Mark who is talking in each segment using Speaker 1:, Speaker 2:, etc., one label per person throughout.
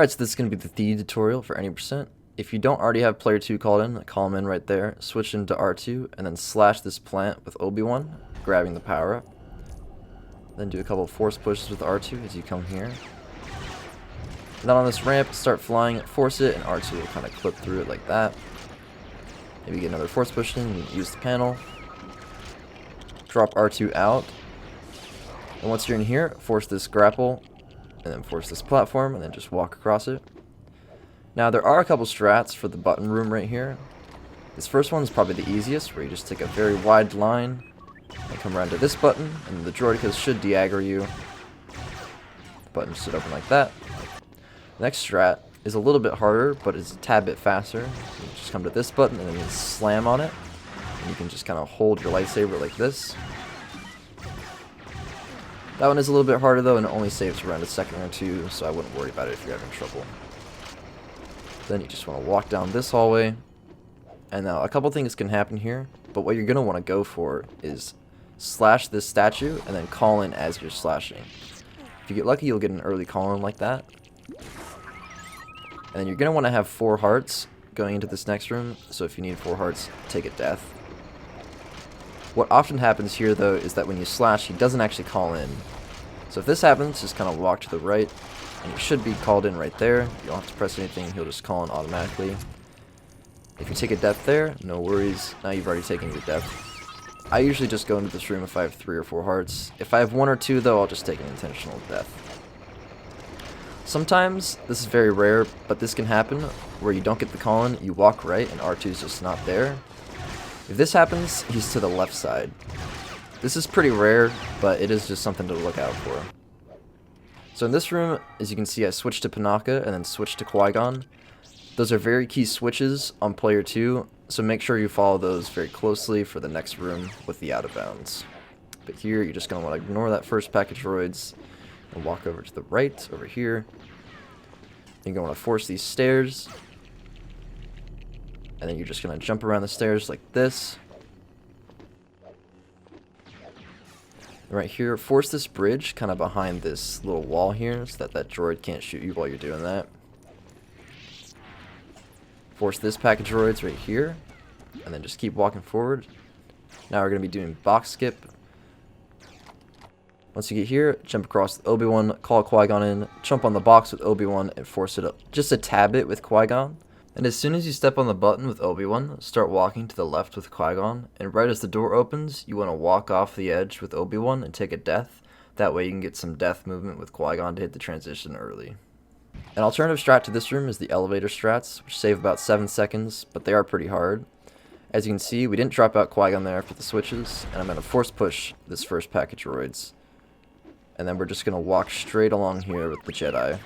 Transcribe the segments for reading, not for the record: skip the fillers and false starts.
Speaker 1: Alright, so this is going to be the Thieves tutorial for any percent. If you don't already have player 2 called in, call him in right there, switch into R2, and then slash this plant with Obi-Wan, grabbing the power up. Then do a couple of force pushes with R2 as you come here. And then on this ramp, start flying, force it, and R2 will kind of clip through it like that. Maybe get another force push in, and use the panel. Drop R2 out. And once you're in here, force this grapple, and then force this platform, and then just walk across it. Now there are a couple strats for the button room right here. This first one is probably the easiest, where you just take a very wide line, and come around to this button, and the droidicas should de-aggro you. The button should open like that. The next strat is a little bit harder, but it's a tad bit faster. So you just come to this button, and then you slam on it, and you can just kind of hold your lightsaber like this. That one is a little bit harder though, and it only saves around a second or two, so I wouldn't worry about it if you're having trouble. Then you just want to walk down this hallway, and now a couple things can happen here, but what you're going to want to go for is slash this statue, and then call in as you're slashing. If you get lucky, you'll get an early call in like that. And then you're going to want to have 4 hearts going into this next room, so if you need 4 hearts, take a death. What often happens here though is that when you slash, he doesn't actually call in. So if this happens, just kind of walk to the right, and he should be called in right there. You don't have to press anything, he'll just call in automatically. If you take a death there, no worries, now you've already taken your death. I usually just go into this room if I have 3 or 4 hearts. If I have 1 or 2 though, I'll just take an intentional death. Sometimes, this is very rare, but this can happen where you don't get the call in, you walk right, and R2 is just not there. If this happens, he's to the left side. This is pretty rare, but it is just something to look out for. So in this room, as you can see, I switched to Panaka and then switched to Qui-Gon. Those are very key switches on player 2, so make sure you follow those very closely for the next room with the out of bounds. But here, you're just going to want to ignore that first pack of droids and walk over to the right, over here. You're going to want to force these stairs. And then you're just going to jump around the stairs like this. And right here, force this bridge kind of behind this little wall here so that that droid can't shoot you while you're doing that. Force this pack of droids right here. And then just keep walking forward. Now we're going to be doing box skip. Once you get here, jump across with Obi-Wan, call Qui-Gon in, jump on the box with Obi-Wan, and force it up just a tad bit with Qui-Gon. And as soon as you step on the button with Obi-Wan, start walking to the left with Qui-Gon, and right as the door opens, you want to walk off the edge with Obi-Wan and take a death. That way you can get some death movement with Qui-Gon to hit the transition early. An alternative strat to this room is the elevator strats, which save about 7 seconds, but they are pretty hard. As you can see, we didn't drop out Qui-Gon there after the switches, and I'm going to force push this first pack of droids. And then we're just going to walk straight along here with the Jedi.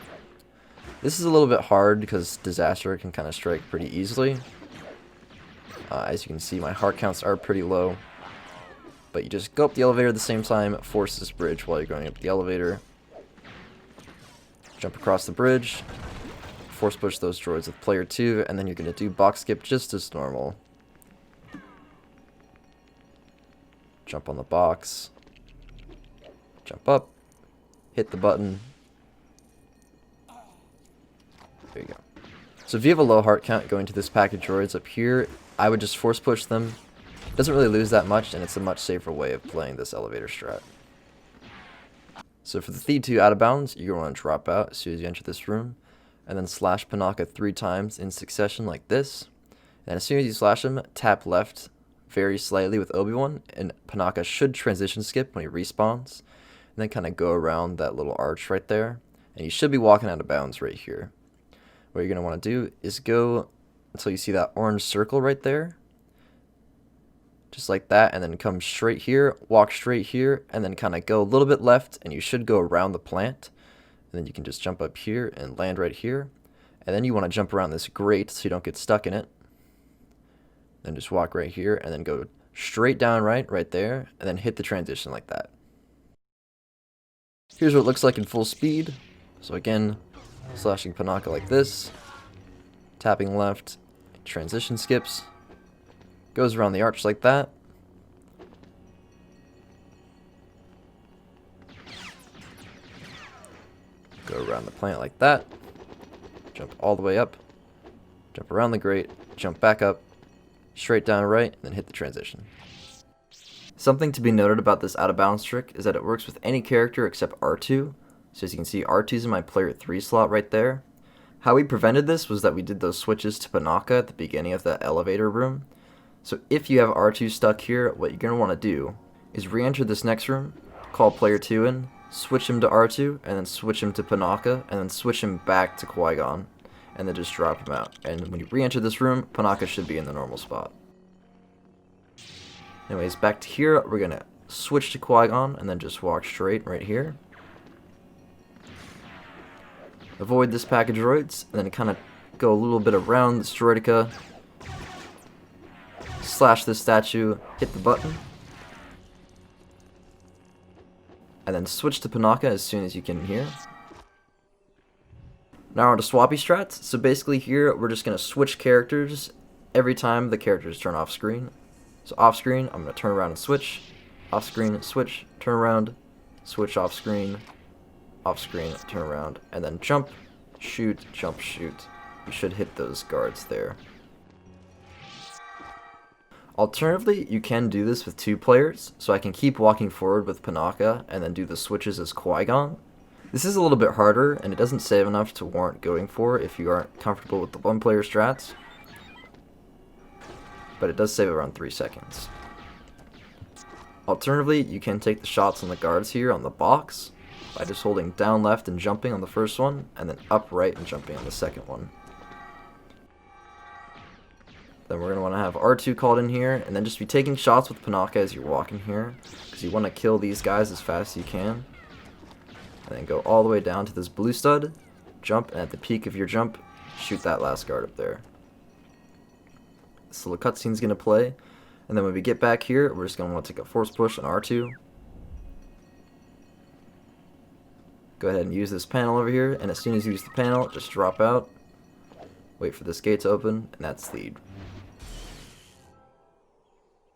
Speaker 1: This is a little bit hard because disaster can kind of strike pretty easily. As you can see, my heart counts are pretty low. But you just go up the elevator at the same time, force this bridge while you're going up the elevator. Jump across the bridge, force push those droids with player 2, and then you're going to do box skip just as normal. Jump on the box. Jump up. Hit the button. There you go. So if you have a low heart count going to this pack of droids up here, I would just force push them. It doesn't really lose that much, and it's a much safer way of playing this elevator strat. So for the Thieves 2 out of bounds, you're going to want to drop out as soon as you enter this room, and then slash Panaka 3 times in succession like this. And as soon as you slash him, tap left very slightly with Obi-Wan, and Panaka should transition skip when he respawns. And then kind of go around that little arch right there, and you should be walking out of bounds right here. What you're going to want to do is go until you see that orange circle right there. Just like that, and then come straight here, walk straight here, and then kind of go a little bit left, and you should go around the plant. And then you can just jump up here and land right here. And then you want to jump around this grate so you don't get stuck in it. Then just walk right here, and then go straight down right there, and then hit the transition like that. Here's what it looks like in full speed. So again, slashing Panaka like this, tapping left, transition skips, goes around the arch like that. Go around the plant like that. jump all the way up, jump around the grate, jump back up, straight down right, and then hit the transition. Something to be noted about this out of bounds trick is that it works with any character except R2. So as you can see, R2's in my player 3 slot right there. How we prevented this was that we did those switches to Panaka at the beginning of that elevator room. So if you have R2 stuck here, what you're going to want to do is re-enter this next room, call player 2 in, switch him to R2, and then switch him to Panaka, and then switch him back to Qui-Gon, and then just drop him out. And when you re-enter this room, Panaka should be in the normal spot. Anyways, back to here, we're going to switch to Qui-Gon, and then just walk straight right here. Avoid this pack of droids, and then kind of go a little bit around this droideka. Slash this statue, hit the button. And then switch to Panaka as soon as you can here. Now on to swappy strats. So basically here, we're just going to switch characters every time the characters turn off screen. So off screen, I'm going to turn around and switch. Off screen, switch, turn around, switch off screen, turn around, and then jump, shoot, jump, shoot. You should hit those guards there. Alternatively, you can do this with 2 players, so I can keep walking forward with Panaka and then do the switches as Qui-Gon. This is a little bit harder, and it doesn't save enough to warrant going for if you aren't comfortable with the 1-player strats, but it does save around 3 seconds. Alternatively, you can take the shots on the guards here on the box by just holding down left and jumping on the first one, and then up right and jumping on the second one. Then we're going to want to have R2 called in here, and then just be taking shots with Panaka as you're walking here, because you want to kill these guys as fast as you can. And then go all the way down to this blue stud, jump, and at the peak of your jump, shoot that last guard up there. This little cutscene's going to play, and then when we get back here, we're just going to want to take a force push on R2. Go ahead and use this panel over here, and as soon as you use the panel, just drop out, wait for this gate to open, and that's the